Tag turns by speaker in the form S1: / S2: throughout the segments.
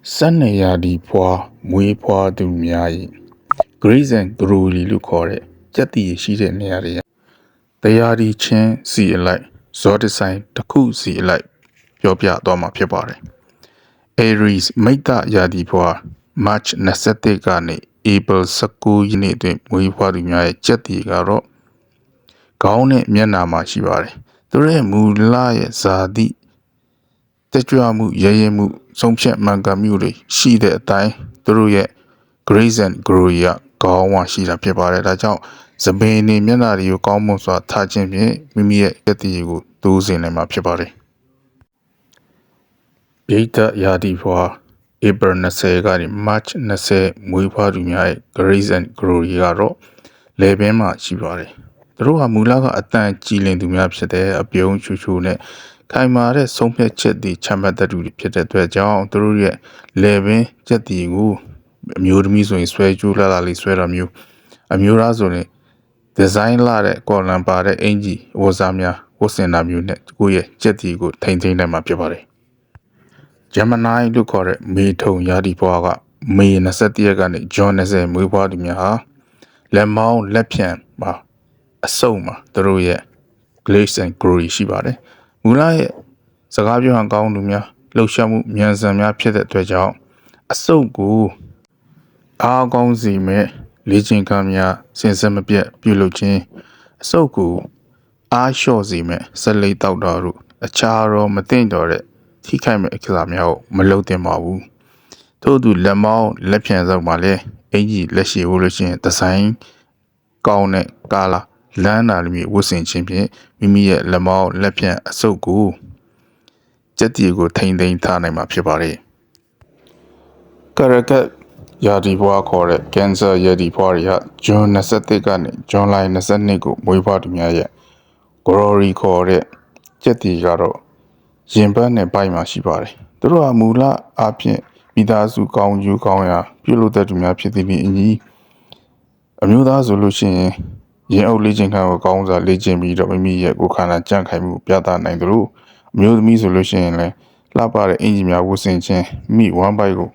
S1: Sunny Yadi Pua, Mui Pua du Miai, Grace and Gruli Lucore, Jati she didn't near the Yadi Chen see alike, so design Taku see alike, Yopia Doma Piabare. Aries make that Yadi Pua, much necessity gani, able Saku unit Mui Pua du Miai, Jati Garo, Gaune Mianama Shibare, the Re Mulai Zadi. တက်ကြွမှုရဲရဲမှုဆုံးဖြတ်မှန်ကန်မှုတွေရှိတဲ့အတိုင်းသူတို့ရဲ့ Grace and Glory ကကောင်းမှရှိတာဖြစ်ပါတယ်ဒါကြောင့်သပင်နေမျက်နှာတွေကိုကောင်းမွန်စွာထားခြင်းဖြင့်မိမိရဲ့ယက်တီကိုတိုးစင်နိုင်မှာဖြစ်ပါတယ်ပြိတ္တယာတိဖွာ April 20ကနေ March 20မွေးဖွားသူများရဲ့ Grace and Glory ကတော့လေပင်မှာရှိပါတယ်သူတို့ဟာမူလကအတန်ကြည်လင်သူများဖြစ်တဲ့အပြုံးချူချူနဲ့ခိုင်မာတဲ့ဆုံးဖြတ်ချက်တွေချမှတ်တတ်သူတွေဖြစ်တဲ့အတွက်ကြောင့်သူတို့ရဲ့လေပင်ချက်တီကိုအမျိုးသမီးဆိုရင်ဆွဲကြိုးလာလေးဆွဲတော်မျိုးအမျိုးသားဆိုရင်ဒီဇိုင်းလာတဲ့ကော်လံပါတဲ့အင်ဂျီဝတ်စားများဝတ်ဆင်တာမျိုးနဲ့ကိုယ့်ရဲ့ချက်တီကိုထိန်းသိမ်းနိုင်မှာဖြစ်ပါတယ်ဂျမနိုင်းလို့ခေါ်တဲ့မေထုံယာဒီဘွားကမေ21ရက်ကနေဂျွန်20မွေးဖွားသူများဟာလက်မောင်းလက်ဖြံမှာအစုံမှာသူတို့ရဲ့ Grace and Glory ရှိပါတယ်မူလရဲ့စကားပြောဟန်ကောင်းသူများလှုပ်ရှားမှုမြန်ဆန်များဖြစ်တဲ့အတွက်ကြောင့်အစုပ်ကိုအားကောင်းစီမဲ့လေ့ကျင့်ခန်းများစင်စက်မပြတ်ပြုလုပ်ခြင်းအစုပ်ကိုအားလျှော့စီမဲ့ဆက်လက်တောက်တော်တို့အခြားတော့မသိမ့်တော့တဲ့ထိခိုက်မဲ့အခါများကိုမလုပ်သင့်ပါဘူးထို့သူလက်မောင်းလက်ဖြံစုပ်မှာလည်းအင်ကြီးလက်ရှိဝလို့ရှိရင်ဒီဇိုင်းကောင်းတဲ့ကာလာလမ်းနာလိုမျိုးဝတ်ဆင်ခြင်းဖြင့်မိမိရဲ့လက်မောင်းလက်ဖြံအစုပ်ကိုစက်တီကိုထိမ့်သိမ်းထားနိုင်မှာဖြစ်ပါတယ်။ကာရကတ်ယာဒီဘွားခေါ်တဲ့ကင်ဆာယာဒီဘွားတွေကဂျွန်21ကနေဂျွန်လ22ကိုမွေးဖွားသူများရဲ့ Glory ခေါ်တဲ့စက်တီကတော့ရင်ပတ်နဲ့ပိုက်မှာရှိပါတယ်။သူတို့ဟာမူလအဖြစ်မိသားစုကောင်းကျိုးကောင်းရာပြုလုပ်တဲ့သူများဖြစ်သည်အညီအမျိုးသားဆိုလို့ရှိရင်ရင်အုပ်လေ့ကျင့်ခန်းကိုကောင်းစွာလေ့ကျင့်ပြီးတော့မိမိရဲ့ကိုယ်ခန္ဓာကြံ့ခိုင်မှုပြသနိုင်သလိုအမျိုးသမီးဆိုလို့ရှိရင်လည်းလှပတဲ့အင်ဂျီများဝတ်ဆင်ခြင်းမိဝမ်းပိုက်ကို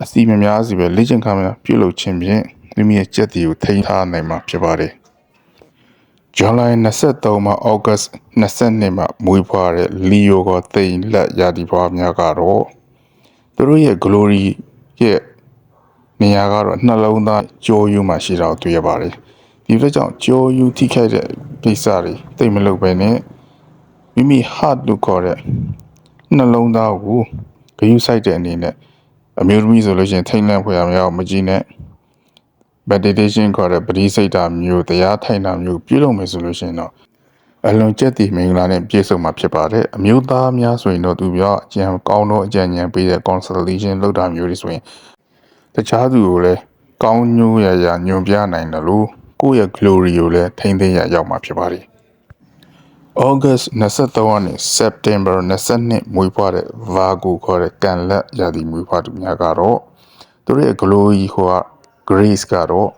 S1: အစီမများစီပဲလေ့ကျင့်ခန်းများပြုလုပ်ခြင်းဖြင့်မိမိရဲ့ကြက်တီကိုထိန်းထားနိုင်မှာဖြစ်ပါတယ်။ဇွန်လ23မှာဩဂတ်22မှာမွေးဖွားတဲ့လီယိုကသိန်းလက်ယာဒီဘွားများကတော့သူတို့ရဲ့ Glory ရဲ့နေရာကတော့နှလုံးသားကြောယူမှရှိတာကိုတွေ့ရပါတယ်။ဒီအတွက်ကြောင့်ကြောယူထိခိုက်တဲ့ကိစ္စတွေသိမလုပ်ပဲနဲ့မိမိ heart လို့ခေါ်တဲ့နှလုံးသားကိုဂရုစိုက်တဲ့အနေနဲ့အမျိုးသမီးဆိုလို့ရှိရင်ထိတ်လန့်ဖွယ်ရမရောက်မကြည့်နဲ့ meditation ခေါ်တဲ့ပရိစိတ်တာမျိုးတရားထိုင်တာမျိုးပြုလုပ်မယ်ဆိုလို့ရှိရင်တော့အလွန်ကျက်တည်မင်္ဂလာနဲ့ပြည့်စုံမှာဖြစ်ပါတယ်အမျိုးသားများဆိုရင်တော့သူပြောအကျံကောင်းသောအကြံဉာဏ်ပေးတဲ့ consultation လုပ်တာမျိုးတွေဆိုရင်တခြားသူကိုလည်းကောင်းညိုးရရညွန်ပြနိုင်တယ်လို့ကိုယ့်ရဲ့ glory ကိုလည်းထိန်းသိမ်းရရောက်မှာဖြစ်ပါတယ်August 23ကနေ September 22မွေးဖွားတဲ့ Virgo ခေါ်တဲ့ကံလက်ရာသီမွေးဖွားသူများကတော့သူတို့ရဲ့ glory ဟိုက Grace ကတော့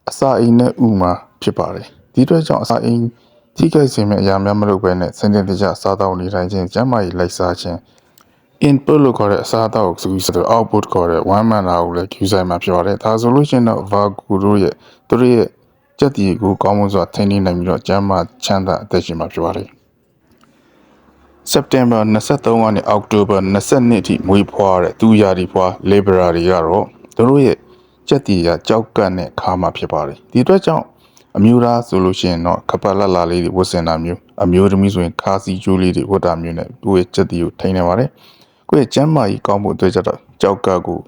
S1: အစာအိမ်နဲ့ဥမှာဖြစ်ပါတယ်ဒီအတွက်ကြောင့်အစာအိမ်ထိခိုက်စေမယ့်အရာများမလုပ်ဘဲနဲ့စင်တင်တကျစားတောက်နေထိုင်ခြင်းကျန်းမာရေးလိုက်စားခြင်း input လို့ခေါ်တဲ့အစားအသောက်ကိုစူး output ခေါ်တဲ့ one man ကိုလည်းကျူးဆိုင်မှာဖြစ်ပါတယ်ဒါဆိုလို့ရှိရင်တော့ Virgo တို့ရဲ့သူတို့ရဲ့စက်တီကိုကောင်းမွန်စွာထိန်းသိမ်းနိုင်ပြီးတော့ကျန်းမာချမ်းသာအသက်ရှင်မှာဖြစ်ပါတယ်။ September 23ကနေ October 22အထိမွေးဖွားတဲ့သူရာဒီဖွား Libra တွေကတော့သူတို့ရဲ့စက်တီကကြောက်ကန့်နဲ့ခါမှာဖြစ်ပါတယ်။ဒီအတွက်ကြောင့်အမျိုးသားဆိုလို့ရှိရင်တော့ခပတ်လက်လာလေးတွေဝတ်ဆင်တာမျိုးအမျိုးသမီးဆိုရင်ခါစီကျိုးလေးတွေဝတ်တာမျိုးနဲ့ကိုယ့်ရဲ့စက်တီကိုထိန်းနေပါတယ်။ကိုယ့်ရဲ့ကျန်းမာရေးကောင်းဖို့အတွက်ကြတော့ကြောက်ကန့်ကို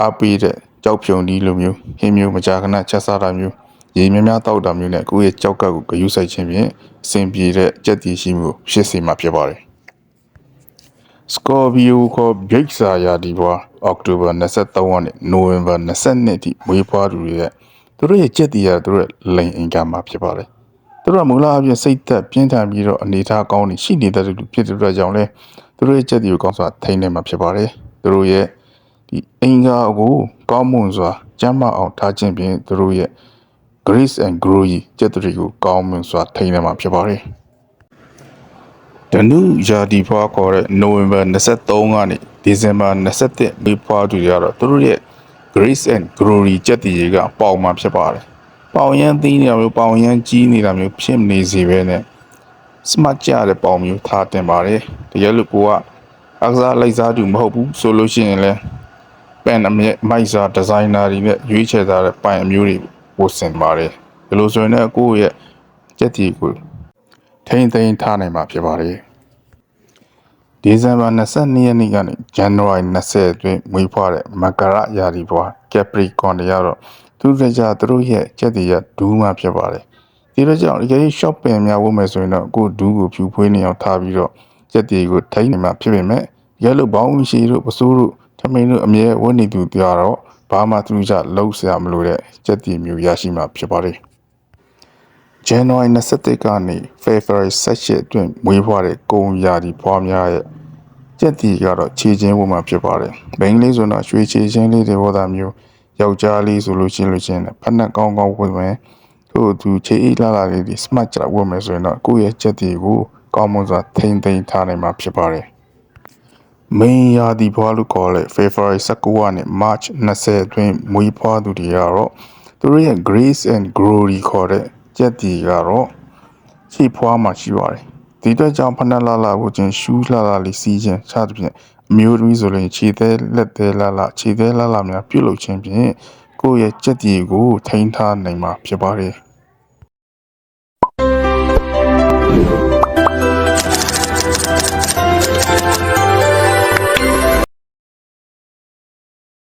S1: အားပေးတဲ့ကြောက်ဖြုံဒီလိုမျိုးဟင်းမျိုးမကြာခဏချက်စားတာမျိုးရေများများတောက်တာမျိုးနဲ့ကိုယ့်ရဲ့ကြောက်ကပ်ကိုဂရုစိုက်ခြင်းဖြင့်အဆင်ပြေတဲ့ကြက်တီရှိမှုဖြစ်စေမှာဖြစ်ပါတယ်။ Scorpio ကိုဘိတ်စာရာဒီဘွား October 23ရက်နေ့ November 22အထိမွေးဖွားသူတွေရဲ့သူတို့ရဲ့ကြက်တီရသူတို့ရဲ့လိန်အင်ကမှာဖြစ်ပါတယ်။သူတို့ကမူလအပြင်စိတ်သက်ပြင်းထန်ပြီးတော့အနေထားကောင်းနေရှိနေတဲ့သူဖြစ်တဲ့အတွက်ကြောင့်လဲသူတို့ရဲ့ကြက်တီကိုကောင်းစွာထိန်းနေမှာဖြစ်ပါတယ်။သူတို့ရဲ့ဒီအင်ကာကိုကောင်းမွန်စွာကျန်းမာအောင်ထားခြင်းဖြင့်သူတို့ရဲ့ Grace and Glory ကျက်တီကိုကောင်းမွန်စွာထိန်းနေမှာဖြစ်ပါတယ် ဓနုရာသီဖွားခေါ်တဲ့နိုဝင်ဘာ23ကနေဒီဇင်ဘာ21မေဖွားသူတွေကတော့သူတို့ရဲ့ Grace and Glory ကြက်တီတွေကပေါင်မှာဖြစ်ပါတယ်။ပေါင်ရမ်းသီးနေတာမျိုးပေါင်ရမ်းကြီးနေတာမျိုးဖြစ်နေစေပဲနဲ့ smart ကြတဲ့ပေါင်မျိုးထားတင်ပါတယ်။တကယ်လို့ကိုကအစားလိုက်စားသူမဟုတ်ဘူးဆိုလို့ရှိရင်လည်းပန်အမြဲမိုက်စာဒီဇိုင်နာတွေနဲ့ရွေးချယ်ထားတဲ့ပိုင်အမျိုးတွေပို့ဆင်ပါတယ်။ဒီလိုဆိုရင်လည်းကိုယ့်ရဲ့ကြက်တီကိုထိမ့်သိမ်းထားနိုင်မှာဖြစ်ပါတယ်။ဒီဇင်ဘာ22ရက်နေ့ကနေဇန်နဝါရီ20အတွင်းမွေးဖွားတဲ့မကရရာသီဘွားကက်ပရီကွန်တွေကတော့သူတို့ရဲ့ကြက်တီရဒူးမှဖြစ်ပါတယ်။ဒီတော့ကြောင့်ဒီကနေ့ shopping များဝတ်မယ်ဆိုရင်တော့ကိုဒူးကိုဖြူဖွေးနေအောင်ထားပြီးတော့ကြက်တီကိုထိန်းနေမှဖြစ်ပေမဲ့ဒီကလို့ဘောင်းရှိတို့ပစိုးတို့ထမင်းတို့အမြဲဝတ်နေသူတွေကတော့ဘာမှသူကြလှုပ်ရှားမလို့တဲ့ကြက်တီမျိုးရရှိမှဖြစ်ပါတယ်။ ဇန်နဝါရီ21ကနေဖေဖော်ဝါရီ18အတွင်းမွေးဖွားတဲ့ကုံရာသီဖွားများရဲ့ကြက်တီကတော့ခြေချင်းဝတ်မှဖြစ်ပါတယ်။ဘိန်းလေးဆိုတော့ရွှေခြေချင်းလေးတွေဝတ်တာမျိုးယောက်ျားလေးဆိုလို့ရှိရင်ဖက်နှက်ကောင်းကောင်းဝတ်မယ်။ထို့သူခြေအိတ်လာလေးတွေ smart ကြဝတ်မယ်ဆိုရင်တော့ကိုယ့်ရဲ့ကြက်တီကိုကောင်းမွန်စွာထိန်းသိမ်းထားနိုင်မှာဖြစ်ပါတယ်။ မင်းရာသီဖွားလို့ခေါ်တဲ့ February 19ကနေ March 20အတွင်းမွေးဖွားသူတွေကတော့သူတို့ရဲ့ Grace and Glory ခေါ်တဲ့ကြက်တီကတော့ခြေဖွားမှာရှိပါတယ်။ဒီအတွက်ကြောင့်ဖနက်လာကိုချင်းရှူးလာလေးစီးခြင်းစသဖြင့်အမျိုးသမီးဆိုရင်ခြေသေးလက်သေးလာခြေသေးလာများပြုတ်လုခြင်းဖြင့်ကိုယ့်ရဲ့ကြက်တီကိုထိန်းထားနိုင်မှာဖြစ်ပါတယ်။